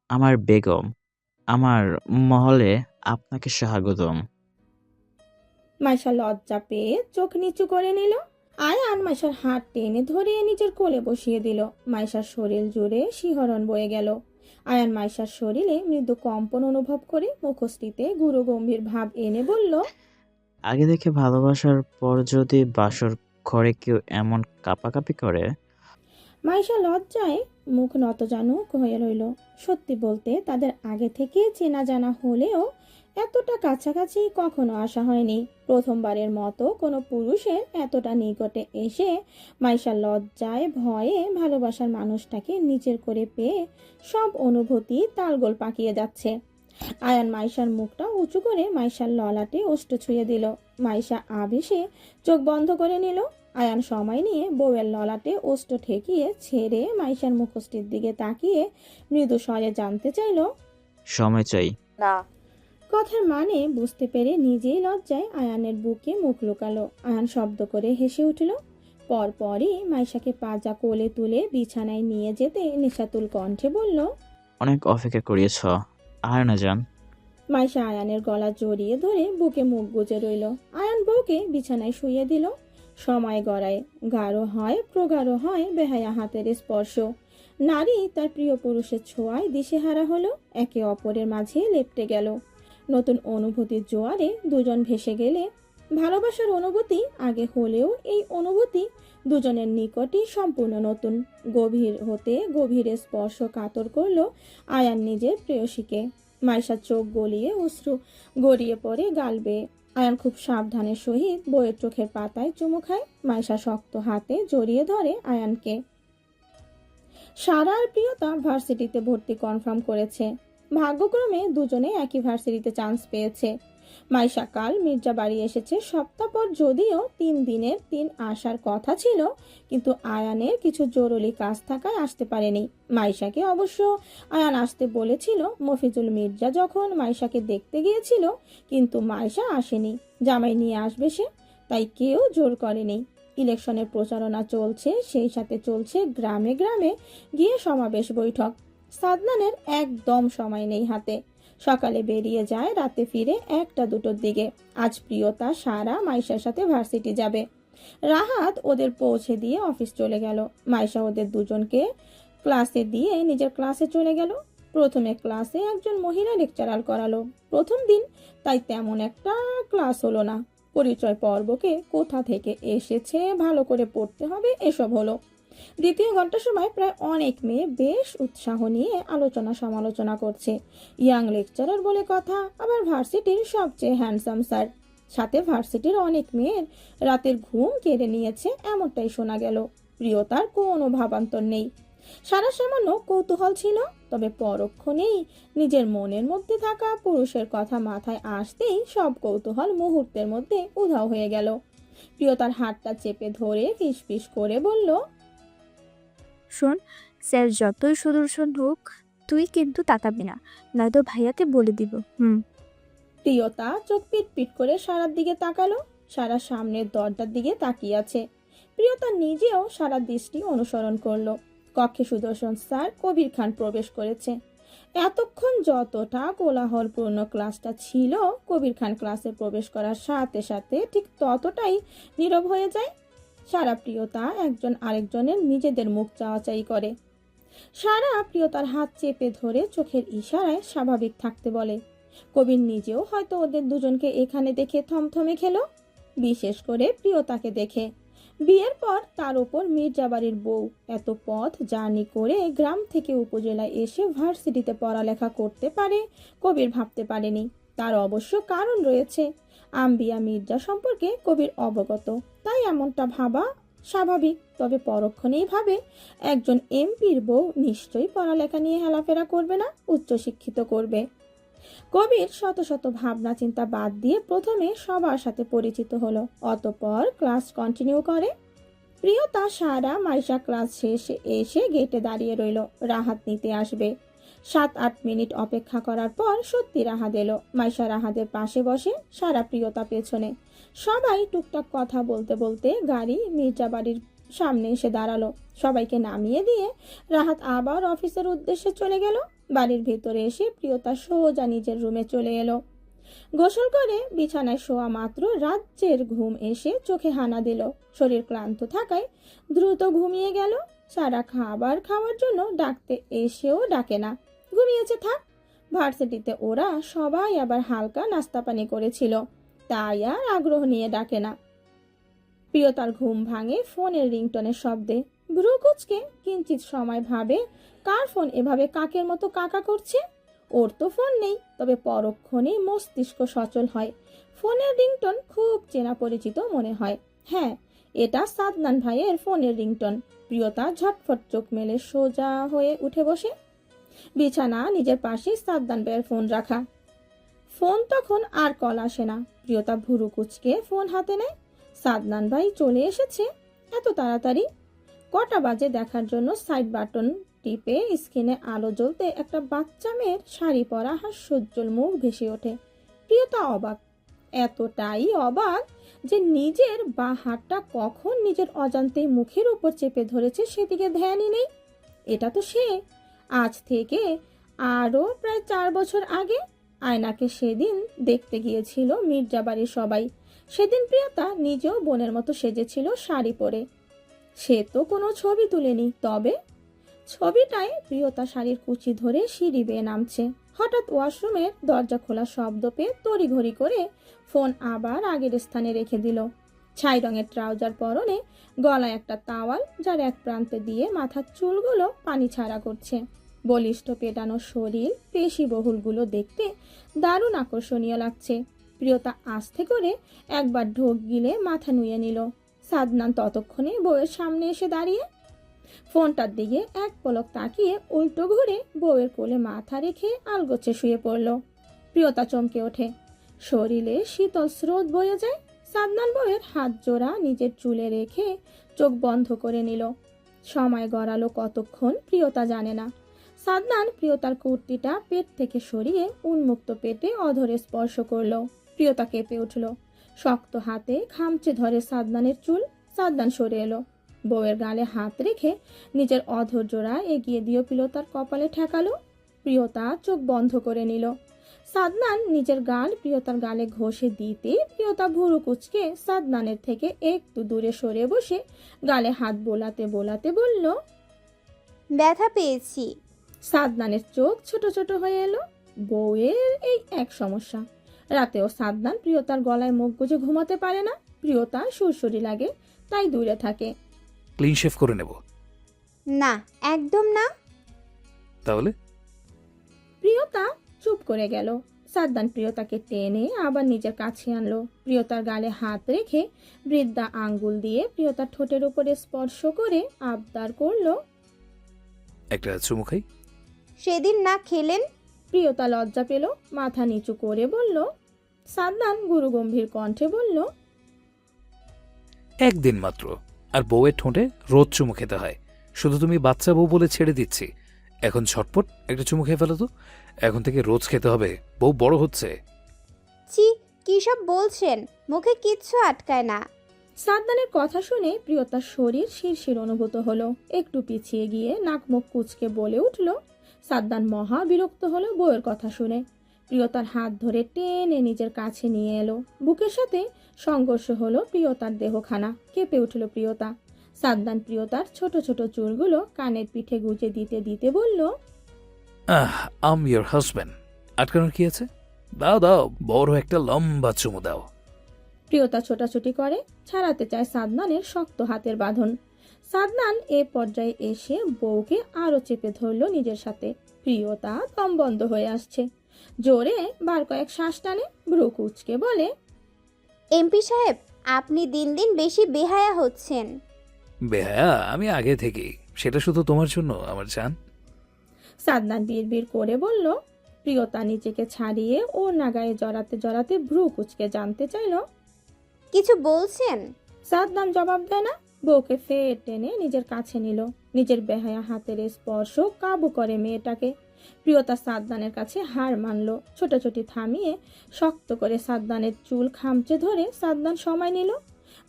আমার বেগম, আমার মহলে আপনাকে স্বাগতম। মাইশা লজ্জা পেয়ে চোখ নিচু করে নিল। আয়ান মাইশার হাত টেনে ধরে নিজের কোলে বসিয়ে দিল। মাইশার শরীর জুড়ে শিহরণ বয়ে গেল। আয়ান মাইশার শরীরে মৃদু কম্পন অনুভব করে মুখশ্রীতে গুরু গম্ভীর ভাব এনে বলল, আগে দেখে ভালোবাসার পর যদি বাসর ঘরে কেউ এমন কাঁপাকাঁপি করে। মাইশা লজ্জায় মুখ নতজানুক হয়ে রইল। সত্যি বলতে তাদের আগে থেকে চেনা জানা হলেও এতটা কাছাকাছি কখনো আসা হয়নি। প্রথমবারের মতো কোনো পুরুষের এতটা নিকটে এসে মাইশা লজ্জায় ভয়ে ভালোবাসার মানুষটাকে নিজের করে পেয়ে সব অনুভূতি তালগোল পাকিয়ে যাচ্ছে। আয়ান মাইশার মুখটা উঁচু করে মাইশার ললাটে ওষ্ঠ ছুঁয়ে দিল। মাইশা আবেশে চোখ বন্ধ করে নিল। আয়ান সময় নিয়ে বউয়ের ললাটে ওষ্ঠ ঠেকিয়ে ছেড়ে মাইশার মুখশ্রীর দিকে তাকিয়ে মৃদু স্বরে জানতে চাইল। সময় চাই। না। কথার মানে বুঝতে পেরে নিজেই লজ্জায় আয়ানের বুকে মুখ লুকালো। আয়ান শব্দ করে হেসে উঠল। পরপরই মাইশাকে পাজা কোলে তুলে বিছানায় নিয়ে যেতে নেশাতুল কণ্ঠে বলল, অনেক অপেক্ষা করিয়েছ, আর না যান। মাইশা আয়ানের গলা জড়িয়ে ধরে বুকে মুখ গুজে রইল। আয়ান বউকে বিছানায় শুইয়ে দিল। সময় গড়ায়, গাঢ় হয়, প্রগাঢ় হয় বেহায়া হাতের স্পর্শ। নারী তার প্রিয় পুরুষের ছোঁয়ায় দিশেহারা হলো, একে অপরের মাঝে লেপ্টে গেল। নতুন অনুভূতির জোয়ারে দুজন ভেসে গেলে ভালোবাসার অনুভূতি আগে হলেও এই অনুভূতি দুজনের নিকটই সম্পূর্ণ নতুন। গভীর হতে গভীরে স্পর্শ কাতর করলো আয়ান নিজের প্রেয়সীকে। মাইশার চোখ গলিয়ে অশ্রু গড়িয়ে পড়ে গাল বেয়ে। আয়ান খুব সাবধানের সহিত বইয়ের চোখের পাতায় চুমু খায়। মাইশা শক্ত হাতে জড়িয়ে ধরে আয়ানকে। সারা আর প্রিয়তা ভার্সিটিতে ভর্তি কনফার্ম করেছে। ভাগ্যক্রমে দুজনে একই ভার্সিটিতে চান্স পেয়েছে। মাইশা কাল মির্জা বাড়ি এসেছে সপ্তাহ পর, যদিও 3 দিনের 3 আসার কথা ছিল, কিন্তু আয়ানের কিছু জরুরি কাজ থাকায় আসতে পারেনি। মাইশাকে অবশ্য আয়ান আসতে বলেছিল মফিজুল মির্জা যখন মাইশাকে দেখতে গিয়েছিল, কিন্তু মাইশা আসেনি। জামাই নিয়ে আসবে সে, তাই কেউ জোর করেনি। ইলেকশনের প্রচারণা চলছে, সেই সাথে চলছে গ্রামে গ্রামে গিয়ে সমাবেশ বৈঠক। সাদনানের একদম সময় নেই হাতে। সকালে বেরিয়ে যায়, রাতে ফিরে 1টা-2টোর দিকে। আজ প্রিয়তা সারা মাইশার সাথে ভার্সিটি যাবে। রাহাত ওদের পৌঁছে দিয়ে অফিস চলে গেল। মাইশা ওদের দুজনকে ক্লাসে দিয়ে নিজের ক্লাসে চলে গেল। প্রথমে ক্লাসে একজন মহিলা লেকচারার করালো। প্রথম দিন, তাই তেমন একটা ক্লাস হলো না। পরিচয় পর্বকে কোথা থেকে এসেছে, ভালো করে পড়তে হবে, এসব হলো। দ্বিতীয় ঘন্টার সময় প্রায় অনেক মেয়ে বেশ উৎসাহ নিয়ে আলোচনা সমালোচনা করছে। ইয়াং লেকচারার বলে কথা, আবার ভার্সিটির সবচেয়ে হ্যান্ডসাম স্যার। সাথে ভার্সিটির অনেক মেয়ের রাতের ঘুম কেড়ে নিয়েছে, এমনটাই শোনা গেল। প্রিয়তার কোনো ভাবান্তর নেই। সারা সামান্য কৌতূহল ছিল, তবে পরক্ষণেই নিজের মনের মধ্যে থাকা পুরুষের কথা মাথায় আসতেই সব কৌতূহল মুহূর্তের মধ্যে উধাও হয়ে গেল। প্রিয়তার হাতটা চেপে ধরে ফিসফিস করে বলল, শোন, স্যার যতই সুদর্শন হোক, তুই কিন্তু তাকাবি না, নয়তো ভাইয়াকে বলে দিব। প্রিয়তা চোখ পিট পিট করে সারার দিকে তাকালো। সারা সামনের দরজার দিকে তাকিয়ে আছে। প্রিয়তা নিজেও সারা দৃষ্টি অনুসরণ করলো। কক্ষে সুদর্শন স্যার কবির খান প্রবেশ করেছে। এতক্ষণ যতটা কোলাহলপূর্ণ ক্লাসটা ছিল, কবির খান ক্লাসে প্রবেশ করার সাথে সাথে ঠিক ততটাই নীরব হয়ে যায়। সারা প্রিয়তা একজন আরেকজনের নিজেদের মুখ চাওয়াচাই করে। সারা প্রিয়তার হাত চেপে ধরে চোখের ইশারায় স্বাভাবিক থাকতে বলে। কবির নিজেও হয়তো ওদের দুজনকে এখানে দেখে থমথমে খেলো, বিশেষ করে প্রিয়তাকে দেখে। বিয়ের পর তার উপর মির্জাবাড়ির বউ এত পথ জার্নি করে গ্রাম থেকে উপজেলায় এসে ভার্সিটিতে পড়ালেখা করতে পারে, কবির ভাবতে পারেনি। তার অবশ্য কারণ রয়েছে। আম্বিয়া মির্জা সম্পর্কে কবির অবগত, তাই এমনটা ভাবা স্বাভাবিক। তবে পরক্ষণেই ভাবে, একজন এমপির বউ নিশ্চয়ই পড়ালেখা নিয়ে হেলাফেরা করবে না, উচ্চশিক্ষিত করবে। কবির শত শত ভাবনা চিন্তা বাদ দিয়ে প্রথমে সবার সাথে পরিচিত হলো, অতঃপর ক্লাস কন্টিনিউ করে। প্রিয়তা সারা মাইশা ক্লাস শেষে এসে গেটে দাঁড়িয়ে রইল, রাহাত নিতে আসবে। 7-8 মিনিট অপেক্ষা করার পর সত্যি রাহাত এলো। মাইশা রাহাতের পাশে বসে, সারা প্রিয়তা পেছনে। সবাই টুকটাক কথা বলতে বলতে গাড়ি মির্জাবাড়ির সামনে এসে দাঁড়ালো। সবাইকে নামিয়ে দিয়ে রাহাত আবার অফিসের উদ্দেশ্যে চলে গেল। বাড়ির ভেতরে এসে প্রিয়তা সোজা নিজের রুমে চলে এলো। গোসল করে বিছানায় শোয়া মাত্র রাজ্যের ঘুম এসে চোখে হানা দিল। শরীর ক্লান্ত থাকায় দ্রুত ঘুমিয়ে গেল। সারা খাবার খাওয়ার জন্য ডাকতে এসেও ডাকে না, ঘুমিয়েছে থাক। ভার্সিটিতে ওরা সবাই আবার হালকা নাস্তা পানি করেছিল, তাই আর আগ্রহ নিয়ে ডাকে না। প্রিয়তার ঘুম ভাঙে ফোনের রিংটনের শব্দে। ভ্রু কুচকে কিঞ্চিত সময় ভাবে, কার ফোন এভাবে কাকের মতো কাকা করছে। ওর তো ফোন নেই, তবে পরক্ষণেই মস্তিষ্ক সচল হয়। ফোনের রিংটন খুব চেনা পরিচিত মনে হয়। হ্যাঁ, এটা সাদনান ভাইয়ের ফোনের রিংটন। প্রিয়তা ঝটফট চোখ মেলে সোজা হয়ে উঠে বসে। বিছানা নিজের পাশে সাদনান ভাইয়ের ফোন রাখা। ফোন তখন আর কল আসে না। প্রিয়তা ভুরু কুচকে ফোন হাতে নেয়। সাদনান ভাই চলে এসেছে এত তাড়াতাড়ি? কটা বাজে দেখার জন্য সাইড বাটন টিপে স্ক্রিনে আলো জ্বলতে একটা বাচ্চা মেয়ের শাড়ি পরা হাস্যোজ্জ্বল মুখ ভেসে ওঠে। প্রিয়তা অবাক, এতটাই অবাক যে নিজের বা হাতটা কখন নিজের অজান্তেই মুখের উপর চেপে ধরেছে সেদিকে ধ্যানই নেই। এটা তো সে। আজ থেকে আরও প্রায় 4 বছর আগে আয়নাকে সেদিন দেখতে গিয়েছিল মির্জাবাড়ির সবাই। সেদিন প্রিয়তা নিজেও বোনের মতো সেজেছিল শাড়ি পরে। সে তো কোনো ছবি তুলেনি, তবে ছবিটায় প্রিয়তা শাড়ির কুচি ধরে সিঁড়ি বেয়ে নামছে। হঠাৎ ওয়াশরুমের দরজা খোলা শব্দ পেয়ে তড়িঘড়ি করে ফোন আবার আগের স্থানে রেখে দিল। ছাই রঙের ট্রাউজার পরনে, গলায় একটা তাওয়াল যার এক প্রান্তে দিয়ে মাথার চুলগুলো পানি ছাড়া করছে। বলিষ্ঠ পেটানো শরীর, পেশিবহুলগুলো দেখতে দারুণ আকর্ষণীয় লাগছে। প্রিয়তা আস্তে করে একবার ঢোক গিলে মাথা নুয়ে নিল। সাদনান ততক্ষণে বউয়ের সামনে এসে দাঁড়িয়ে। ফোনটার দিকে এক পলক তাকিয়ে উল্টো ঘুরে বউয়ের কোলে মাথা রেখে আলগোছে শুয়ে পড়ল। প্রিয়তা চমকে ওঠে, শরীরে শীতল স্রোত বয়ে যায়। সাদনান বউয়ের হাত জোড়া নিজের চুলে রেখে চোখ বন্ধ করে নিল। সময় গড়ালো কতক্ষণ প্রিয়তা জানে না। সাদনান প্রিয়তার কুর্তিটা পেট থেকে সরিয়ে উন্মুক্ত পেটে অধরে স্পর্শ করল। প্রিয়তা কেঁপে উঠল, শক্ত হাতে খামচে ধরে সাদনানের চুল। সাদনান সরে এলো, বউয়ের গালে হাত রেখে নিজের অধর জোড়া এগিয়ে দিয়ে প্রিয়তার কপালে ঠেকালো। প্রিয়তা চোখ বন্ধ করে নিল। সাদনান নিজের গাল প্রিয়তার গালে ঘষে দিতে প্রিয়তা ভুরু কুচকে সাদনানের থেকে একটু দূরে সরে বসে গালে হাত বোলাতে বোলাতে বলল, ব্যথা পেয়েছি। সাদনানের চোখ ছোট ছোট হয়ে এলো। বউয়ের এই এক সমস্যা, রাতেও সাদনান প্রিয়তার গলায় মুখ গুজে ঘুমাতে পারে না। প্রিয়তা সুরসুরি লাগে, তাই দূরে থাকে। ক্লিন শেভ করে নেব। না, একদম না। তাহলে প্রিয়তা চুপ করে গেল। সাদনান প্রিয়তাকে টেনে আবার নিজের কাছে আনলো। প্রিয়তার গালে হাত রেখে বৃদ্ধা আঙ্গুল দিয়ে প্রিয়তার ঠোঁটের উপরে স্পর্শ করে আবদার করলো, একটা চুমু খাই। সেদিন না খেলেন? প্রিয়তা লজ্জা পেল, মাথা নিচু করে বলল। সাদনান গুরুগম্ভীর কণ্ঠে বলল, একদিন মাত্র, আর বউয়ের ঠোঁটে রোজ চুমু খেতে হয়। শুধু তুমি বাচ্চা বউ বলে ছেড়ে দিচ্ছি, এখন ঝটপট একটা চুমু খেয়ে ফেলো তো। এখন থেকে রোজ খেতে হবে, বউ বড় হচ্ছে। ছি, কি সব বলছেন? মুখে কিচ্ছু আটকায় না। সাদনানের কথা শুনে প্রিয়তার শরীর শিরশির অনুভূত হলো। একটু পিছিয়ে গিয়ে নাক মুখ কুচকে বলে উঠল। সাদনান মহা বিরক্ত হলো বউয়ের কথা শুনে। প্রিয়তার হাত ধরে টেনে নিজের কাছে নিয়ে এলো। বুকের সাথে সংঘর্ষ হলো প্রিয়তার দেহখানা। কেঁপে উঠল প্রিয়তা। সাদনান প্রিয়তার ছোট ছোট চুলগুলো কানের পিঠে গুজে দিতে দিতে বলল, আম ইয়োর হাজব্যান্ড, আটকানোর কি আছে? দাও দাও, বড় একটা লম্বা চুমু দাও। প্রিয়তা ছোটাছুটি করে, ছাড়াতে চায় সাদনানের শক্ত হাতের বাঁধন। সাদনান এ পর্যায়ে এসে বউকে আরো চেপে ধরল নিজের সাথে। প্রিয়তা দম বন্ধ হয়ে আসছে। জোরে বার কয়েক শ্বাস টানে, ভ্রু কুচকে বলে, এমপি সাহেব, আপনি দিন দিন বেশি বেহায়া হচ্ছেন। বেহায়া আমি আগে থেকেই, সেটা শুধু তোমার জন্য আমার জান। সাদনান বিড়বিড় করে বলল। প্রিয়তা নিজেকে ছাড়িয়ে ওর নাগায়ে জড়াতে জড়াতে ভ্রু কুচকে জানতে চাইল, কিছু বলছেন? সাদনান জবাব দেয় না। বউকে ফের টেনে নিজের কাছে নিল। নিজের বেহায়া হাতের স্পর্শ কাবু করে মেয়েটাকে। প্রিয়তা সাদনানের কাছে হার মানল। ছোটাছুটি থামিয়ে শক্ত করে সাদনানের চুল খামচে ধরে সাদনান সময় নিল।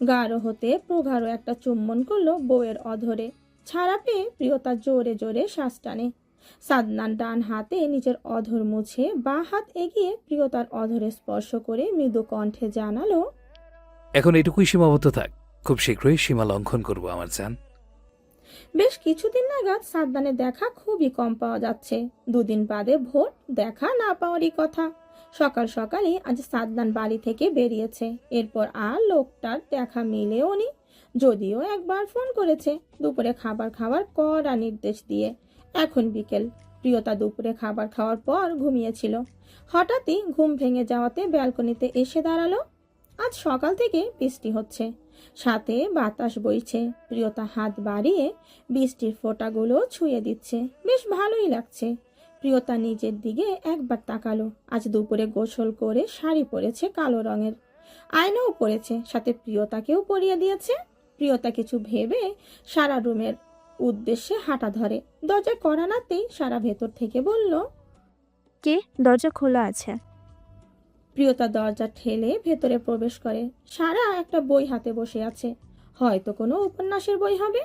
গাঢ় হতে প্রগাঢ় একটা চুম্বন করলো বউয়ের অধরে। ছাড়া পেয়ে প্রিয়তা জোরে জোরে শ্বাস টানে। সাদনান ডান হাতে নিজের অধর মুছে বাঁ হাত এগিয়ে প্রিয়তার অধরে স্পর্শ করে মৃদু কণ্ঠে জানালো, এখন এটুকুই সীমাবদ্ধ থাক, খুব শীঘ্রই সীমা লঙ্ঘন করবো আমার জান। বেশ কিছুদিন নাগাদ সাদনানের দেখা খুবই কম পাওয়া যাচ্ছে। দুদিন বাদে ভোর, দেখা না পাওয়ারই কথা। সকাল সকালই আজ সাদনান বাড়ি থেকে বেরিয়েছে। এরপর আর লোকটার দেখা মিলেও নি। যদিও একবার ফোন করেছে দুপুরে খাবার খাওয়ার কড়া নির্দেশ দিয়ে। এখন বিকেল। প্রিয়তা দুপুরে খাবার খাওয়ার পর ঘুমিয়েছিল। হঠাৎই ঘুম ভেঙে যাওয়াতে ব্যালকনিতে এসে দাঁড়ালো। আজ সকাল থেকে বৃষ্টি হচ্ছে, সাথে বাতাস বইছে। প্রিয়তা হাত বাড়িয়ে বৃষ্টির ফোঁটাগুলো ছুঁয়ে দিচ্ছে। বেশ ভালোই লাগছে। প্রিয়তা নিজের দিকে একবার তাকালো। আজ দুপুরে গোসল করে শাড়ি পরেছে কালো রঙের, আয়নাও পরেছে, সাথে প্রিয়তাকেও পরিয়ে দিয়েছে। প্রিয়তা কিছু ভেবে সারা রুমের উদ্দেশ্যে হাঁটা ধরে। দরজায় কড়া নাড়তেই সারা ভেতর থেকে বলল, কে? দরজা খোলা আছে। প্রিয়তা দরজা ঠেলে ভেতরে প্রবেশ করে। সারা একটা বই হাতে বসে আছে, হয়তো কোনো উপন্যাসের বই হবে।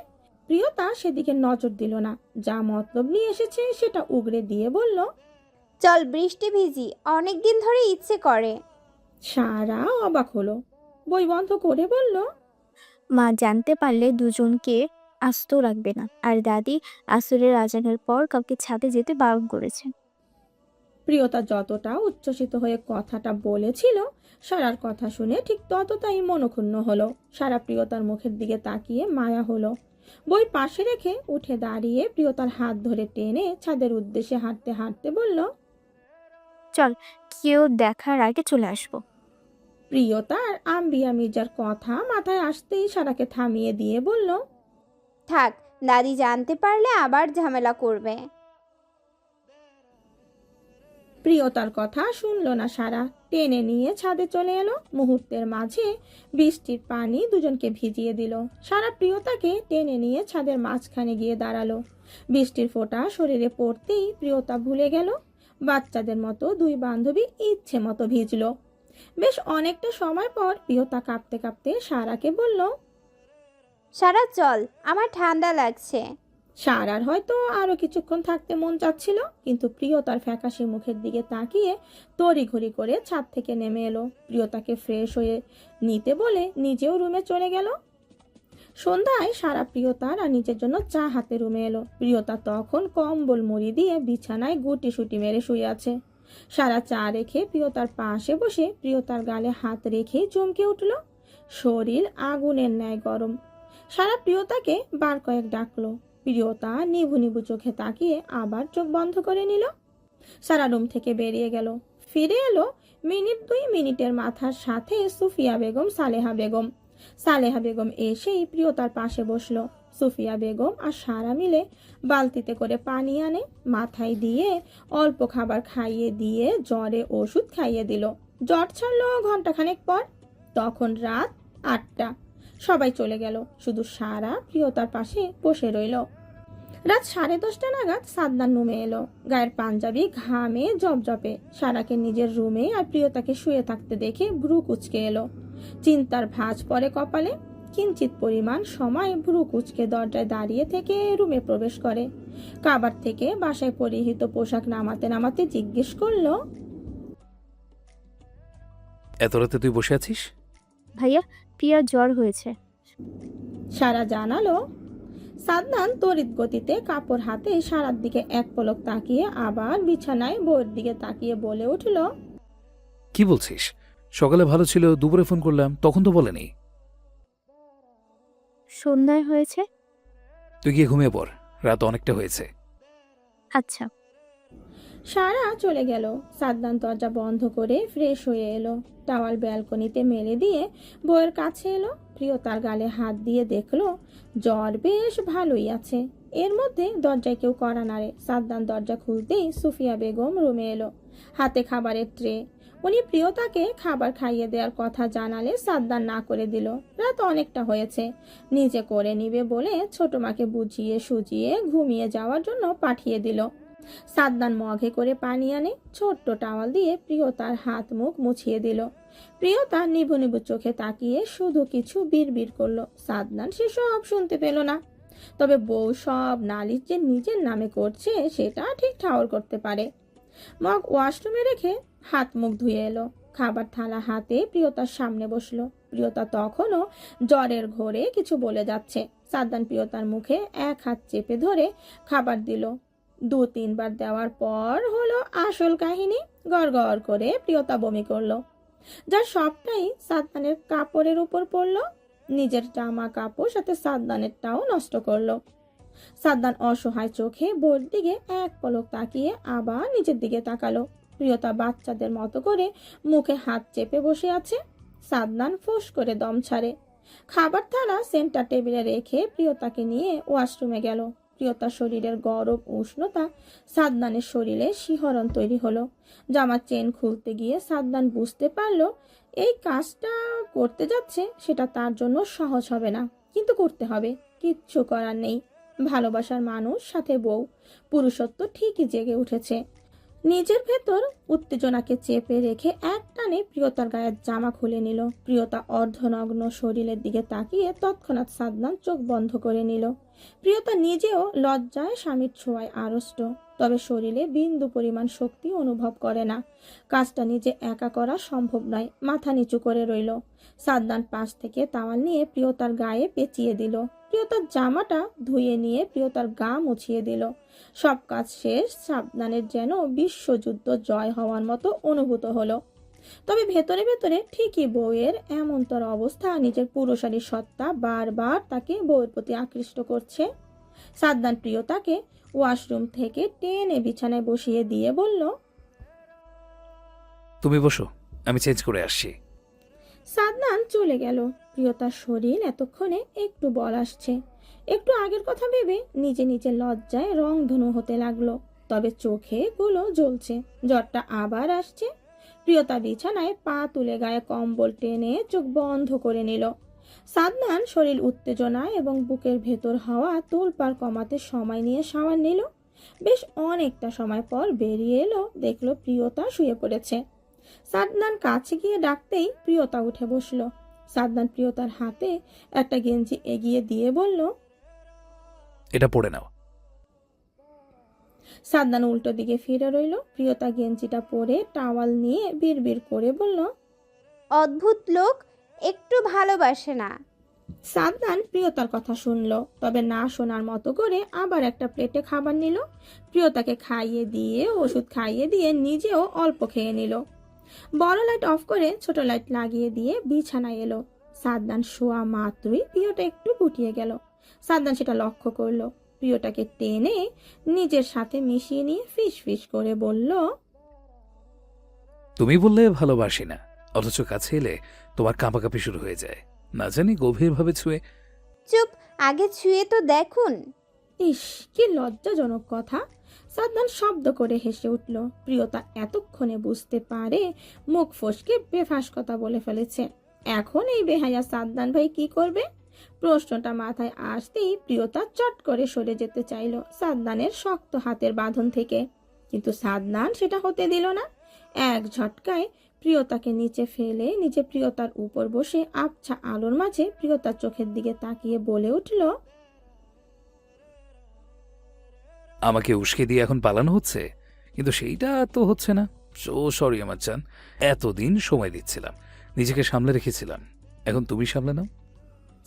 প্রিয়তা সেদিকে নজর দিল না। যা মতলব নিয়ে এসেছে সেটা উগরে দিয়ে বলল, চল বৃষ্টি ভিজি, অনেক দিন ধরে ইচ্ছে করে। সারা অবাক হলো। বই বন্ধ করে বলল, মা জানতে পারলে দুজনকে আস্ত রাখবে না, আর দাদি আসরের আজানের পর কাউকে ছাদে যেতে বারণ করেছে। প্রিয়তা যতটা উচ্ছ্বসিত হয়ে কথাটা বলেছিল, সারার কথা শুনে ঠিক ততটাই মনক্ষুণ্ণ হলো। সারা প্রিয়তার মুখের দিকে তাকিয়ে মায়া হলো। বই পাশে রেখে উঠে দাঁড়িয়ে প্রিয়তার হাত ধরে টেনে ছাদের উদ্দেশ্যে হাঁটতে হাঁটতে বলল, চল, কেউ দেখার আগে চলে আসবো। প্রিয়তার আম্বিয়া মির্জার কথা মাথায় আসতেই সারাকে থামিয়ে দিয়ে বলল, থাক, দাদি জানতে পারলে আবার ঝামেলা করবে। প্রিয়তার কথা শুনল না সারা। টেনে নিয়ে ছাদে চলে এলো। মুহূর্তের মাঝে বৃষ্টির পানি দুজনকে ভিজিয়ে দিল। সারা প্রিয়তাকে টেনে নিয়ে ছাদের মাঝখানে গিয়ে দাঁড়ালো। বৃষ্টির ফোঁটা শরীরে পড়তেই প্রিয়তা ভুলে গেল। বাচ্চাদের মতো দুই বান্ধবী ইচ্ছে মতো ভিজল। বেশ অনেকটা সময় পর প্রিয়তা কাঁপতে কাঁপতে সারাকে বলল, সারা চল, আমার ঠান্ডা লাগছে। সারার হয়তো আরো কিছুক্ষণ থাকতে মন চাচ্ছিল, কিন্তু প্রিয়তার ফ্যাকাশে মুখের দিকে তাকিয়ে তড়িঘড়ি করে ছাদ থেকে নেমে এলো। প্রিয়তাকে ফ্রেশ হয়ে নিতে বলে নিজেও রুমে চলে গেল। সন্ধ্যায় সারা প্রিয়তার আর নিজের জন্য চা হাতে রুমে এলো। প্রিয়তা তখন কম্বল মুড়ি দিয়ে বিছানায় গুটি সুটি মেরে শুয়ে আছে। সারা চা রেখে প্রিয়তার পাশে বসে প্রিয়তার গালে হাত রেখেই চমকে উঠল। শরীর আগুনের ন্যায় গরম। সারা প্রিয়তাকে বার কয়েক ডাকলো। প্রিয়তা নিভু নিভু চোখে তাকিয়ে আবার চোখ বন্ধ করে নিল। সারা রুম থেকে বেরিয়ে গেল। ফিরে এলো মিনিট 2 মিনিটের মাথার সাথে সুফিয়া বেগম, সালেহা বেগম। সালেহা বেগম এসেই প্রিয়তার পাশে বসলো। সুফিয়া বেগম আর সারা মিলে বালতিতে করে পানি আনে, মাথায় দিয়ে অল্প খাবার খাইয়ে দিয়ে জ্বরে ওষুধ খাইয়ে দিল। জ্বর ছাড়লো ঘন্টাখানেক পর। তখন রাত 8টা। সবাই চলে গেল, শুধু সারা প্রিয়তার পাশে বসে রইল। রাত 10:30 নাগাদ সাদনান রুমে এলো। গায়ের পাঞ্জাবি ঘামে জপজপে। সারাকে নিজের রুমে আর প্রিয়তাকে শুয়ে থাকতে দেখে ভ্রু কুচকে এলো। চিন্তার ভাঁজ পড়ে কপালে। কিঞ্চিত পরিমাণ সময় ভ্রু কুচকে দরজায় দাঁড়িয়ে থেকে রুমে প্রবেশ করে। কাবার থেকে বাসায় পরিহিত পোশাক নামাতে নামাতে জিজ্ঞেস করলো, এত রাতে তুই বসে আছিস? ভাইয়া, প্রিয়ার জ্বর হয়েছে। সারা জানালো। সাদনান তড়িৎ গতিতে কাপড় হাতে সারার দিকে এক পলক তাকিয়ে আবার বিছানায় বউয়ের দিকে তাকিয়ে বলে উঠল, কি বলছিস? সকালে ভালো ছিল, দুপুরে ফোন করলাম, তখন তো বলেনি। সন্ধ্যায় হয়েছে। তুই গিয়ে ঘুমিয়ে পড়, রাত অনেকটা হয়েছে। আচ্ছা। সারা চলে গেল। সাদনান দরজা বন্ধ করে ফ্রেশ হয়ে এলো। টাওয়াল ব্যালকনিতে মেলে দিয়ে বউয়ের কাছে এলো। প্রিয়তার গালে হাত দিয়ে দেখলো জ্বর বেশ ভালোই আছে। এর মধ্যে দরজায় কেউ কড়া নাড়ে। সাদনান দরজা খুলতেই সুফিয়া বেগম রুমে এলো, হাতে খাবারের ট্রে। উনি প্রিয়তাকে খাবার খাইয়ে দেওয়ার কথা জানালে সাদনান না করে দিল। রাত অনেকটা হয়েছে, নিজে করে নিবে বলে ছোট মাকে বুঝিয়ে সুজিয়ে ঘুমিয়ে যাওয়ার জন্য পাঠিয়ে দিল। সাদনান মগে করে পানি আনে, ছোট্ট টাওয়াল দিয়ে প্রিয়তার হাত মুখ মুছিয়ে দিল। প্রিয়তা নিভু নিভু চোখে তাকিয়ে শুধু কিছু বিড়বিড় করলো। সাদনান সে সব শুনতে পেল না, তবে বউ সব নালিশ যে নিজের নামে করছে সেটা ঠিক ঠাউর করতে পারে। মগ ওয়াশরুমে রেখে হাত মুখ ধুয়ে এলো, খাবার থালা হাতে প্রিয়তার সামনে বসলো। প্রিয়তা তখনও জ্বরের ঘোরে কিছু বলে যাচ্ছে। সাদনান প্রিয়তার মুখে এক হাত চেপে ধরে খাবার দিল। 2-3 বার দেওয়ার পর হলো আসল কাহিনী। গড় করে প্রিয়তা বমি করলো, যার সবটাই সাদনানের কাপড়ের উপর পড়লো। নিজের জামা কাপড় সাথে সাদনানেরটাও নষ্ট করলো। সাদনান অসহায় চোখে বউর দিকে এক পলক তাকিয়ে আবার নিজের দিকে তাকালো। প্রিয়তা বাচ্চাদের মতো করে মুখে হাত চেপে বসে আছে। সাদনান ফোঁস করে দম ছাড়ে। খাবার থালা সেন্টার টেবিলে রেখে প্রিয়তাকে নিয়ে ওয়াশরুমে গেল। প্রিয়তার শরীরের গরম উষ্ণতা সাদনানের শরীরে শিহরণ তৈরি হলো। জামার চেন খুলতে গিয়ে সাদনান বুঝতে পারলো এই কাজটা করতে যাচ্ছে সেটা তার জন্য সহজ হবে না, কিন্তু করতে হবে। কিচ্ছু করার নেই। ভালোবাসার মানুষ, সাথে বউ, পুরুষত্ব ঠিকই জেগে উঠেছে। নিজের ভেতর উত্তেজনাকে চেপে রেখে এক টানে প্রিয়তার গায়ের জামা খুলে নিল। প্রিয়তা অর্ধনগ্ন শরীরের দিকে তাকিয়ে তৎক্ষণাৎ সাদনান চোখ বন্ধ করে নিল। প্রিয়তা নিজেও লজ্জায় স্বামীর ছোঁয়ায় আড়ষ্ট, তবে শরীরে বিন্দু পরিমাণ শক্তি অনুভব করে না। কাজটা নিজে একা করা সম্ভব নয়। মাথা নিচু করে রইল। সাদনান পাশ থেকে তাওয়াল নিয়ে প্রিয়তার গায়ে পেঁচিয়ে দিল। প্রিয়তার জামাটা ধুয়ে নিয়ে প্রিয়তার গা মুছিয়ে দিল। সব কাজ শেষ। সাদনানের যেন বিশ্বযুদ্ধ জয় হওয়ার মতো অনুভূত হলো। তবে ভেতরে ভেতরে ঠিকই বউয়ের এমনতর অবস্থা, নিজের পুরুষালী সত্তা বারবার তাকে বউয়ের প্রতি আকৃষ্ট করছে। সাদনান প্রিয়তাকে ওয়াশরুম থেকে টেনে বিছানায় বসিয়ে দিয়ে বলল, তুমি বসো, আমি চেঞ্জ করে আসছি। সাদনান চলে গেল। প্রিয়তার শরীর এতক্ষণে একটু বল আসছে। একটু আগের কথা ভেবে নিজে নিজে লজ্জায় রংধনু হতে লাগলো। তবে চোখে গুলো জ্বলছে। জ্বরটা আবার আসছে। প্রিয়তা বিছানায় পা তুলে গায়ে কম্বল টেনে চোখ বন্ধ করে নিল। সাদনান শরীর উত্তেজনায় এবং বুকের ভেতর হাওয়া তোলপাড় কমাতে সময় নিয়ে শাওয়ার নিল। বেশ অনেকটা সময় পর বেরিয়ে এলো, দেখলো প্রিয়তা শুয়ে পড়েছে। সাদনান কাছে গিয়ে ডাকতেই প্রিয়তা উঠে বসলো। সাদনান প্রিয়তার হাতে একটা গেঞ্জি এগিয়ে দিয়ে বলল, এটা পরে নাও। সাদনান উল্টো দিকে ফিরে রইল। প্রিয়তা গেঞ্জিটা পরে টাওয়াল নিয়ে বিড়বিড় করে বলল, অদ্ভুত লোক, একটু ভালোবাসে না। সাদনান প্রিয়তার কথা শুনলো, তবে না শোনার মতো করে আবার একটা প্লেটে খাবার নিল। প্রিয়তাকে খাইয়ে দিয়ে ওষুধ খাইয়ে দিয়ে নিজেও অল্প খেয়ে নিল। বড় লাইট অফ করে ছোট লাইট লাগিয়ে দিয়ে বিছানায় এলো। সাদনান শোয়া মাত্রই প্রিয়টা একটু গুটিয়ে গেল। সাদনান সেটা লক্ষ্য করলো। প্রিয়টাকে টেনে নিজের সাথে মিশিয়ে নিয়ে ফিস ফিস করে বলল, তুমি বললে ভালোবাসি না, অথচ কাছে এলে তোমার কাঁপাকাঁপি শুরু হয়ে যায়। না জানি গভীরভাবে ছুঁয়ে। চুপ, আগে ছুঁয়ে তো দেখুন। ইস, কি লজ্জাজনক কথা। সাদনান শব্দ করে হেসে উঠল। প্রিয়তা এতক্ষণে বুঝতে পারে মুখ ফসকে বেফাস কথা বলে ফেলেছে। এখন এই বেহায়া সাদনান ভাই কি করবে? প্রশ্নটা মাথায় আসতেই প্রিয়তা চট করে সরে যেতে চাইল সাদনানের শক্ত হাতের বাঁধন থেকে, কিন্তু সাদনান সেটা হতে দিল না। এক ঝটকায় প্রিয়তাকে নিচে ফেলে নিজে প্রিয়তার উপর বসে আবছা আলোর মাঝে প্রিয়তার চোখের দিকে তাকিয়ে বলে উঠল, আমাকে উস্কে দিয়ে এখন পালানো হচ্ছে, কিন্তু সেইটা তো হচ্ছে না। সো সরি আমার জান, এতদিন সময় দিচ্ছিলাম, নিজেকে সামলে রেখেছিলাম, এখন তুমি সামলে নাও।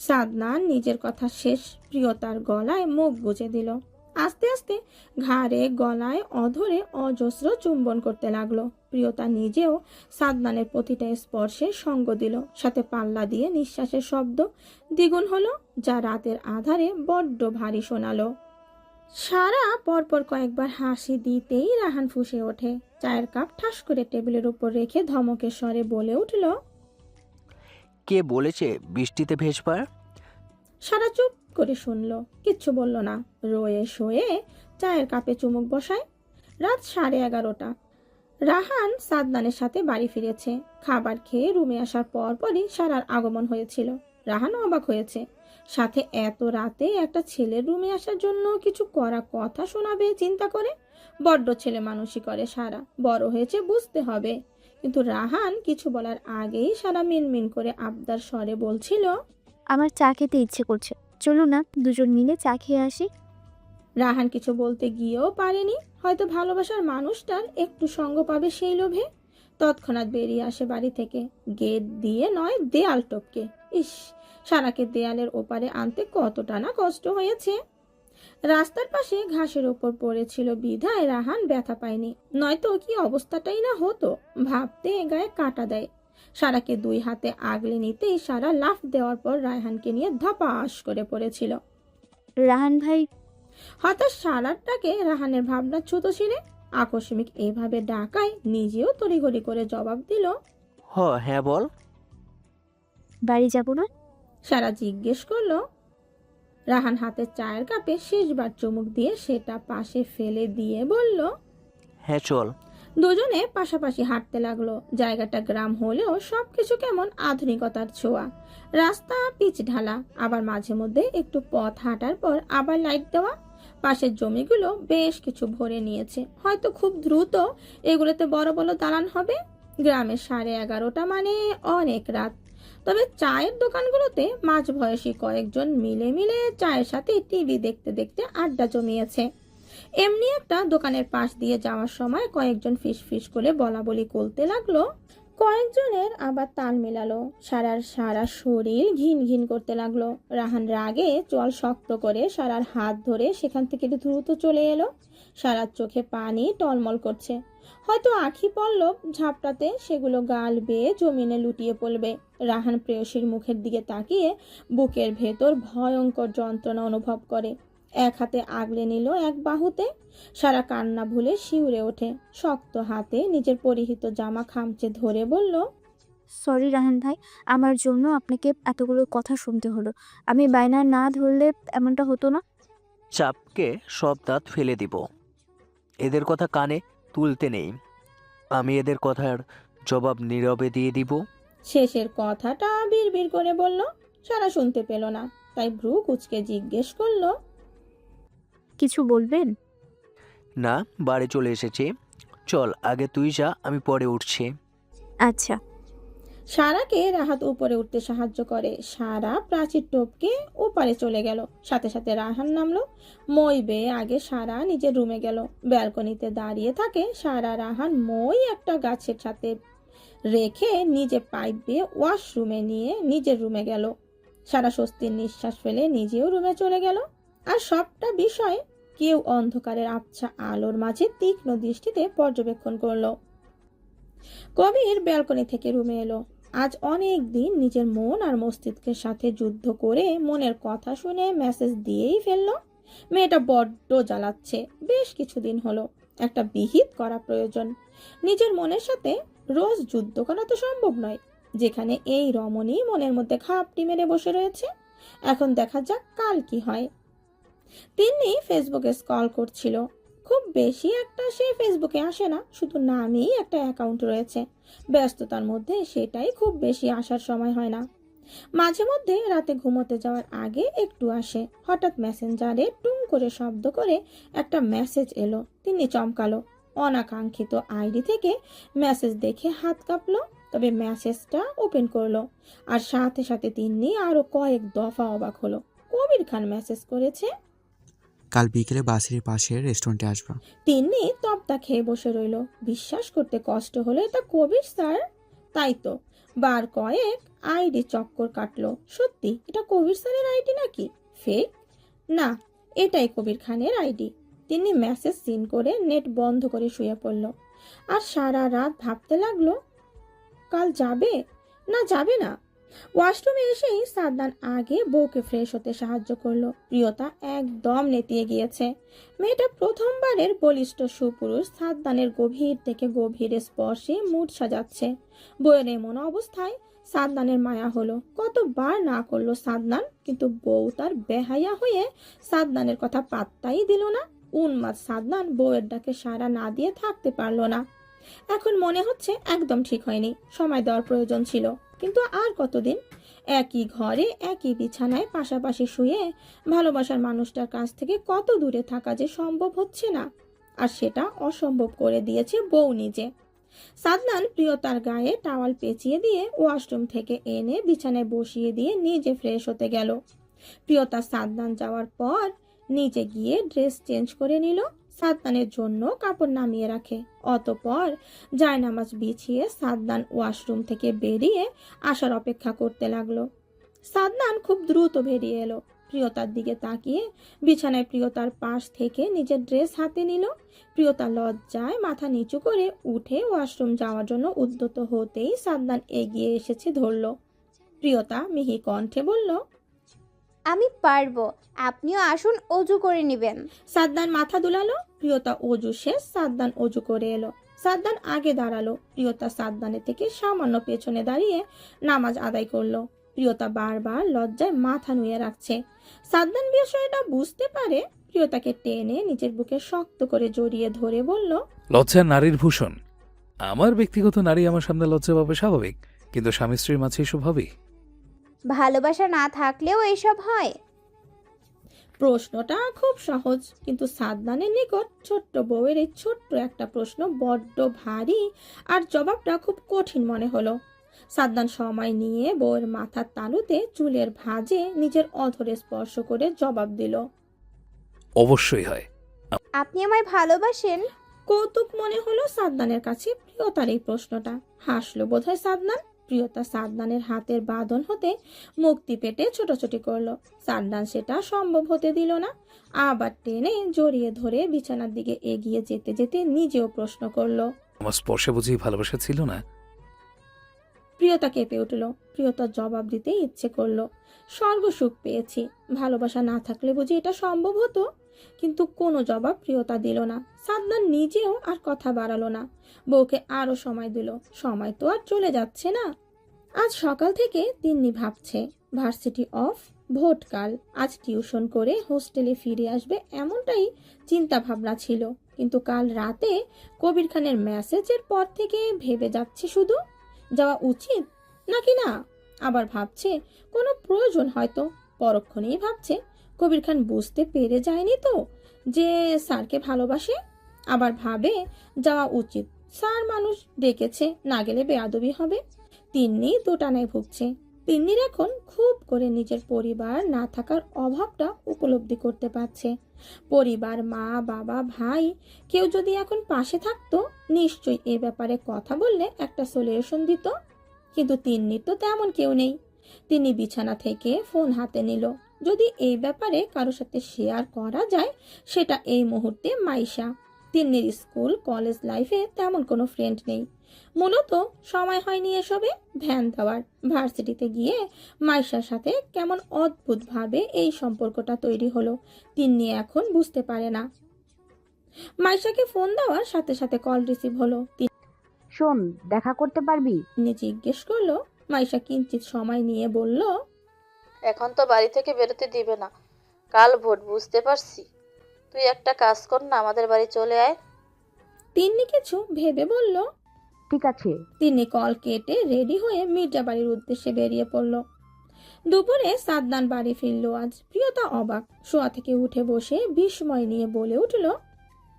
সাদনান নিজের কথা শেষ প্রিয়তার গলায় মুখ গুজে দিল। আস্তে আস্তে ঘাড়ে গলায় অধরে অজস্র চুম্বন করতে লাগলো। প্রিয়তা নিজেও সাদনানের প্রতিটা স্পর্শে সঙ্গ দিল, সাথে পাল্লা দিয়ে নিঃশ্বাসের শব্দ দ্বিগুণ হলো, যা রাতের আধারে বড্ড ভারী শোনালো। সারা পরপর কয়েকবার হাসি দিতেই রাহান ফুঁসে ওঠে। চায়ের কাপ ঠাস করে টেবিলের উপর রেখে ধমকের স্বরে বলে উঠল, কে বলেছে বৃষ্টিতে ভেজবার? সারা চুপ করে শুনলো, কিচ্ছু বলল না। রয়ে শোয়ে চায়ের কাপে চুমুক বসায়। রাত 11:30। রাহান সাদনানের সাথে বাড়ি ফিরেছে। খাবার খেয়ে রুমে আসার পরপরই সারার আগমন হয়েছিল। রাহান অবাক হয়েছে, সাথে এত রাতে একটা ছেলের রুমে আসার জন্য কিছু করা কথা শোনাবে চিন্তা করে বড্ড ছেলে মানুষই করে সারা, বড় হয়েছে বুঝতে হবে। কিন্তু রাহান কিছু বলার আগেই সারা মিনমিন করে আবদার স্বরে বলছিল, আমার চা খেতে ইচ্ছে করছে, চলো না দুজন মিলে চা খেয়ে আসি। রাহান কিছু বলতে গিয়েও পারেনি, হয়তো ভালোবাসার মানুষটার একটু সঙ্গ পাবে সেই লোভে। তৎক্ষণাৎ বেরিয়ে আসে বাড়ি থেকে, গেট দিয়ে নয় দেয়াল টপকে। ইস, সারাকে দেয়ালের ওপারে আনতে কতটা না কষ্ট হয়েছে। রাস্তার পাশে ঘাসের ওপর পড়েছিল বিধায় রাহান ব্যথা পায়নি, নয়তো কি অবস্থাটাই না হতো। ভাবতে গায়ে কাটা দেয়। সারাকে দুই হাতে আগলে নিতেই সারা লাফ দেওয়ার পর রায়হানকে নিয়ে ধপাস করে পড়েছিল। রাহান ভাই। হঠাৎ সারাটাকে রাহানের ভাবনা ছুতো ছিঁড়ে আকস্মিক এইভাবে ডাকায় নিজেও তড়িঘড়ি করে জবাব দিল, হ্যাঁ বল। বাড়ি যাব না? সারা জিজ্ঞেস করলো। রাহান হাতের চায়ের কাপে শেষবার চুমুক দিয়ে সেটা পাশে ফেলে দিয়ে বলল, হ্যাঁ চল। দুজনে পাশাপাশি হাঁটতে লাগলো। জায়গাটা গ্রাম হলেও সবকিছু কেমন আধুনিকতার ছোঁয়া। রাস্তা পিচ ঢালা, আবার মাঝে মধ্যে একটু পথ হাঁটার পর আবার লাইট দেওয়া। পাশের জমিগুলো বেশ কিছু ভরে নিয়েছে, হয়তো খুব দ্রুত এগুলোতে বড় বড় দালান হবে। গ্রামের 11:30 মানে অনেক রাত। তবে চায়ের দোকানগুলোতে মাঝবয়সী কয়েকজন মিলে মিলে চায়ের সাথে টিভি দেখতে দেখতে আড্ডা জমিয়েছে। এমনি একটা দোকানের পাশ দিয়ে যাওয়ার সময় কয়েকজন ফিস ফিস করে বলা বলি করতে লাগলো। কয়েকজনের আবার তাল মেলালো। সারা শরীর ঘিন ঘিন করতে লাগলো। রাহান রাগে চোয়াল শক্ত করে সারার হাত ধরে সেখান থেকে দ্রুত চলে এলো। সারার চোখে পানি টলমল করছে, হয়তো আখি পল্লব ঝাপটাতে সেগুলো গাল বেয়ে জমিনে লুটিয়ে পড়বে। রাহান প্রেয়সীর মুখের দিকে তাকিয়ে বুকের ভেতর ভয়ঙ্কর যন্ত্রণা অনুভব করে। এক হাতে আগলে নিল এক বাহুতে। সারা কান্না ভুলে শিউরে ওঠে, শক্ত হাতে নিজের পরিহিত জামা খামচে ধরে বলল, সরি রাহান ভাই, আমার জন্য আপনাকে এতগুলো কথা শুনতে হলো। আমি বায়না না ধরলে এমনটা হতো না। চাপকে সব দাঁত ফেলে দিব। এদের কথা কানে তুলতে নেই। আমি এদের কথার জবাব নীরবে দিয়ে দিব। শেষের কথাটা বিড়বিড় করে বলল। সারা শুনতে পেল না, তাই ভ্রু কুচকে জিজ্ঞেস করলো, কিছু বলবেন? না, বাড়ি চলে এসেছি। চল আগে তুই যা, আমি পরে উঠছি। আচ্ছা। সারাকে রাহাত উপরে উঠতে সাহায্য করে। সারা প্রাচীর টপকে ওপারে চলে গেল, সাথে সাথে রাহান নামলো। মই বেয়ে আগে সারা নিজের রুমে গেল। ব্যালকনিতে দাঁড়িয়ে থাকে সারা। রাহান মই একটা গাছের সাথে রেখে নিজে পাইপ বেয়ে ওয়াশরুমে নিয়ে নিজের রুমে গেল। সারা স্বস্তির নিঃশ্বাস ফেলে নিজেও রুমে চলে গেল। আর সবটা বিষয় কেউ অন্ধকারের আবছা আলোর মাঝে তীক্ষ্ণ দৃষ্টিতে পর্যবেক্ষণ করলো। কবির ব্যালকনি থেকে রুমে এলো। আজ অনেক দিন নিজের মন আর মস্তিষ্কের সাথে যুদ্ধ করে মনের কথা শুনে মেসেজ দিয়েই ফেললো। মেয়েটা বড্ড জ্বালাচ্ছে, বেশ কিছুদিন হলো। একটা বিহিত করা প্রয়োজন। নিজের মনের সাথে রোজ যুদ্ধ করা তো সম্ভব নয়, যেখানে এই রমণী মনের মধ্যে খাপটি মেরে বসে রয়েছে। এখন দেখা যাক কাল কি হয়। তিনি ফেসবুকে স্ক্রল করছিল। খুব বেশি একটা সে ফেসবুকে আসে না, শুধু নামেই একটা অ্যাকাউন্ট রয়েছে। ব্যস্ততার মধ্যে সেটাই খুব বেশি আসার সময় হয় না। মাঝে মধ্যে রাতে ঘুমোতে যাওয়ার আগে একটু আসে। হঠাৎ মেসেঞ্জারে টুং করে শব্দ করে একটা মেসেজ এলো। তিনি চমকালো। অনাকাঙ্ক্ষিত আইডি থেকে মেসেজ দেখে হাত কাঁপলো। তবে মেসেজটা ওপেন করলো, আর সাথে সাথে তিনি আরো কয়েক দফা অবাক হলো। কবির খান মেসেজ করেছে, কাল বিকেলে বাসের পাশের রেস্টুরেন্টে আসবা। তিনি তপ্তা খেয়ে বসে রইল। বিশ্বাস করতে কষ্ট হলো এটা কবির স্যার। তাই তো বার কয়েক আইডি চক্কর কাটলো। সত্যি এটা কবির স্যারের আইডি নাকি ফেক? না, এটাই কবির খানের আইডি। তিনি মেসেজ সিন করে নেট বন্ধ করে শুয়ে পড়ল। আর সারা রাত ভাবতে লাগলো, কাল যাবে না যাবে না। ওয়াশরুমে এসেই সাদনান আগে বউকে ফ্রেশ হতে সাহায্য করলো। প্রিয়তা একদম নেতিয়ে গিয়েছে। মেয়েটা প্রথমবারের বলিষ্ঠ সুপুরুষ সাদনানের গভীর থেকে গভীর স্পর্শে মুড সাজাচ্ছে। বউয়ের এমন অবস্থায় সাদনানের মায়া হলো। কতবার না করলো সাদনান, কিন্তু বউ তার বেহায়া হয়ে সাদনানের কথা পাত্তাই দিল না। উন্মাদ সাদনান বউয়ের ডাকে সাড়া না দিয়ে থাকতে পারলো না। এখন মনে হচ্ছে একদম ঠিক হয়নি, সময় দেওয়ার প্রয়োজন ছিল। কিন্তু আর কতদিন একই ঘরে একই বিছানায় পাশাপাশি শুয়ে ভালোবাসার মানুষটার কাছ থেকে কত দূরে থাকা যে সম্ভব হচ্ছে না। আর সেটা অসম্ভব করে দিয়েছে বউ নিজে। সাদনান প্রিয়তার গায়ে টাওয়াল পেঁচিয়ে দিয়ে ওয়াশরুম থেকে এনে বিছানায় বসিয়ে দিয়ে নিজে ফ্রেশ হতে গেল। প্রিয়তা সাদনান যাওয়ার পর নিচে গিয়ে ড্রেস চেঞ্জ করে নিল, সাদনানের জন্য কাপড় নামিয়ে রাখে। অতঃপর জায়নামাজ বিছিয়ে সাদনান ওয়াশরুম থেকে বেরিয়ে আসার অপেক্ষা করতে লাগলো। সাদনান খুব দ্রুত বেরিয়ে এলো। প্রিয়তার দিকে তাকিয়ে বিছানায় প্রিয়তার পাশ থেকে নিজের ড্রেস হাতে নিল। প্রিয়তা লজ্জায় মাথা নিচু করে উঠে ওয়াশরুম যাওয়ার জন্য উদ্যত হতেই সাদনান এগিয়ে এসেছে ধরল। প্রিয়তা মিহি কণ্ঠে বলল, আমি পারবো, আপনিও আসুন, অজু করে নেবেন। সাদনান মাথা দুলালো। প্রিয়তা অজু শেষ, সাদনান অজু করে এলো। সাদনান আগে দাঁড়ালো। প্রিয়তা সাদনানের থেকে সামান্য পেছনে দাঁড়িয়ে নামাজ আদায় করলো। প্রিয়তা বারবার লজ্জায় মাথা নুয়ে রাখছে। সাদনান বিষয়টা বুঝতে পারে, প্রিয়তাকে টেনে নিজের বুকে শক্ত করে জড়িয়ে ধরে বলল, লজ্জা নারীর ভূষণ। আমার ব্যক্তিগত নারী আমার সামনে লজ্জা পাবে স্বাভাবিক, কিন্তু স্বামী স্ত্রীর মাঝে এসব হবেই। ভালোবাসা না থাকলেও এইসব হয়? প্রশ্নটা খুব সহজ, কিন্তু সাদনানের নিকট ছোট্ট বউয়ের এই ছোট্ট একটা প্রশ্ন বড্ড ভারী আর জবাবটা খুব কঠিন মনে হলো। সাদনান সময় নিয়ে বউয়ের মাথার তালুতে চুলের ভাঁজে নিজের অধরে স্পর্শ করে জবাব দিল। অবশ্যই হয়। আপনি আমায় ভালোবাসেন? কৌতুক মনে হলো সাদনানের কাছে প্রিয়তার এই প্রশ্নটা। হাসলো বোধহয় সাদনান। প্রিয়তা সাদনানের হাতের বাঁধন হতে মুক্তি পেটে ছোটাছুটি করলো। সাদনান সেটা সম্ভব হতে দিল না। আবার টেনে জড়িয়ে ধরে বিছানার দিকে এগিয়ে যেতে যেতে নিজেও প্রশ্ন করলো, আমার স্পর্শে বুঝি ভালোবাসা ছিল না? প্রিয়তা কেঁপে উঠল। প্রিয়তার জবাব দিতে ইচ্ছে করলো, স্বর্গসুখ পেয়েছি, ভালোবাসা না থাকলে বুঝি এটা সম্ভব হতো। কিন্তু কোনো জবাব প্রিয়তা দিল না। সাদনান নিজেও আর কথা বাড়ালো না, বউকে আরো সময় দিল। সময় তো আর চলে যাচ্ছে না। আজ সকাল থেকে তিন্নি ভাবছে, ভার্সিটি অফ, ভোটকাল, আজ টিউশন করে হোস্টেলে ফিরে আসবে এমনটাই চিন্তা ভাবনা ছিল। কিন্তু কাল রাতে কবির খানের মেসেজের পর থেকে ভেবে যাচ্ছে শুধু যাওয়া উচিত নাকি না। আবার ভাবছে কোনো প্রয়োজন হয়তো। পরক্ষণেই ভাবছে কবির খান বুঝতে পেরে যায়নি তো যে স্যারকে ভালোবাসে। আবার ভাবে যাওয়া উচিত, স্যার মানুষ ডেকেছে, না গেলে বেয়াদবি হবে। তিন্নি দোটানায় ভুগছে। তিন্নির এখন খুব করে নিজের পরিবার না থাকার অভাবটা উপলব্ধি করতে পারছে। পরিবার, মা বাবা ভাই কেউ যদি এখন পাশে থাকতো নিশ্চয়ই এ ব্যাপারে কথা বললে একটা সলিউশন দিত। কিন্তু তিন্নির তো তেমন কেউ নেই। তিনি বিছানা থেকে ফোন হাতে নিল। যদি এই ব্যাপারে কারোর সাথে শেয়ার করা যায় সেটা এই মুহূর্তে মাইশা। তিন্নির স্কুল কলেজ লাইফে তেমন কোনো ফ্রেন্ড নেই। মূলত সময় হয়নি এসবে ধ্যান দেওয়ার। ভার্সিটিতে গিয়ে মাইশার সাথে কেমন অদ্ভুতভাবে এই সম্পর্কটা তৈরি হলো তিন্নি এখন বুঝতে পারে না। মাইশাকে ফোন দেওয়ার সাথে সাথে কল রিসিভ হলো। শোন, দেখা করতে পারবি? তিনি জিজ্ঞেস করলো। মাইশা কিঞ্চিত সময় নিয়ে বলল, এখন তো বাড়ি থেকে বেরোতে দিবে না, কাল ভোট, বুঝতে পারছি। তুই একটা কাজ কর না, আমাদের বাড়ি চলে আয়। তিন্নি কিছু ভেবে বলল, ঠিক আছে। তিনি কল কেটে রেডি হয়ে মির্জা বাড়ির উদ্দেশ্যে বেরিয়ে পড়ল। দুপুরে সাদনান বাড়ি ফিরল আজ। প্রিয়তা অবাক, শোয়া থেকে উঠে বসে বিস্ময় নিয়ে বলে উঠল,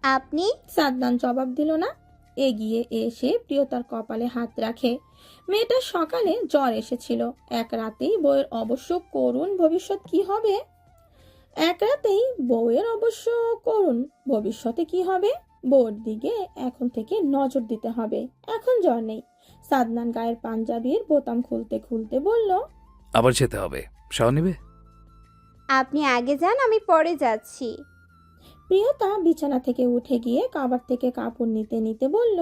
আপনি? সাদনান জবাব দিল না। এগিয়ে এসে প্রিয়তার কপালে হাত রাখে। মেয়েটার সকালে জ্বর এসেছিল। এক রাতেই বউয়ের অবশ্য করুণ ভবিষ্যৎ কি হবে। ভবিষ্যতে কি হবে, বউর দিকে এখন থেকে নজর দিতে হবে। এখন জ্বর নেই। সাদনান গায়ের পাঞ্জাবির বোতাম খুলতে খুলতে বলল, আবার যেতে হবে, শাওয়া নিবে? আপনি আগে যান, আমি পরে যাচ্ছি। প্রিয়তা বিছানা থেকে উঠে গিয়ে কাবার থেকে কাপড় নিতে নিতে বলল।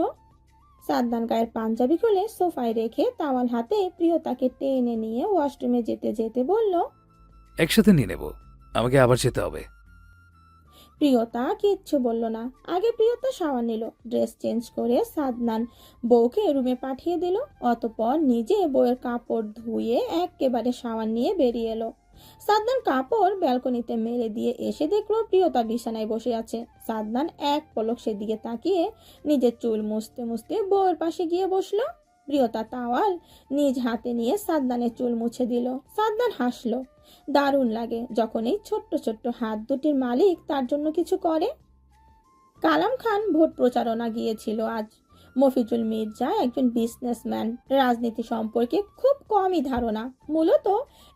সাদনান গায়ের পাঞ্জাবি খুলে সোফায় রেখে তাওয়াল হাতে প্রিয়তাকে টেনে নিয়ে ওয়াশরুমে যেতে যেতে বলল, একসাথে নিয়ে নেব, আমাকে আবার যেতে হবে। প্রিয়তা কিচ্ছু বলল না। আগে প্রিয়তা শাওয়ার নিল, ড্রেস চেঞ্জ করে সাদনান বউকে রুমে পাঠিয়ে দিল। অতঃপর নিজে বউয়ের কাপড় ধুয়ে একেবারে শাওয়ার নিয়ে বেরিয়ে এলো। সাদনান কাপড় ব্যালকনিতে মেলে দিয়ে এসে দেখলো প্রিয়তা বিছানায় বসে আছে। সাদনান এক পলক সেদিকে তাকিয়ে নিজের চুল মুছতে মুছতে বউয়ের পাশে গিয়ে বসলো। প্রিয়তা তাওয়াল নিজ হাতে নিয়ে সাদনানের চুল মুছে দিল। সাদনান হাসলো। দারুণ লাগে যখন এই ছোট্ট ছোট্ট হাত দুটির মালিক তার জন্য কিছু করে। কালাম খান ভোট প্রচারণা গিয়েছিল আজ। মফিজুল মির্জা একজন বিজনেসম্যান, রাজনীতি সম্পর্কে খুব কমই ধারণা। মূলত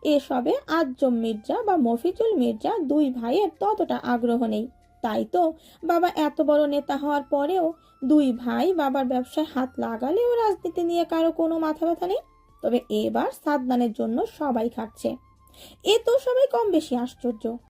এসবে আজম মির্জা বা মফিজুল মির্জা দুই ভাইয়ের ততটা আগ্রহ নেই। তাই তো বাবা এত বড় নেতা হওয়ার পরেও দুই ভাই বাবার ব্যবসায় হাত লাগালেও রাজনীতি নিয়ে কারো কোনো মাথা ব্যথা নেই। তবে এবার সাদনানের জন্য সবাই খাচ্ছে, এ তো সবাই কম বেশি আশ্চর্য।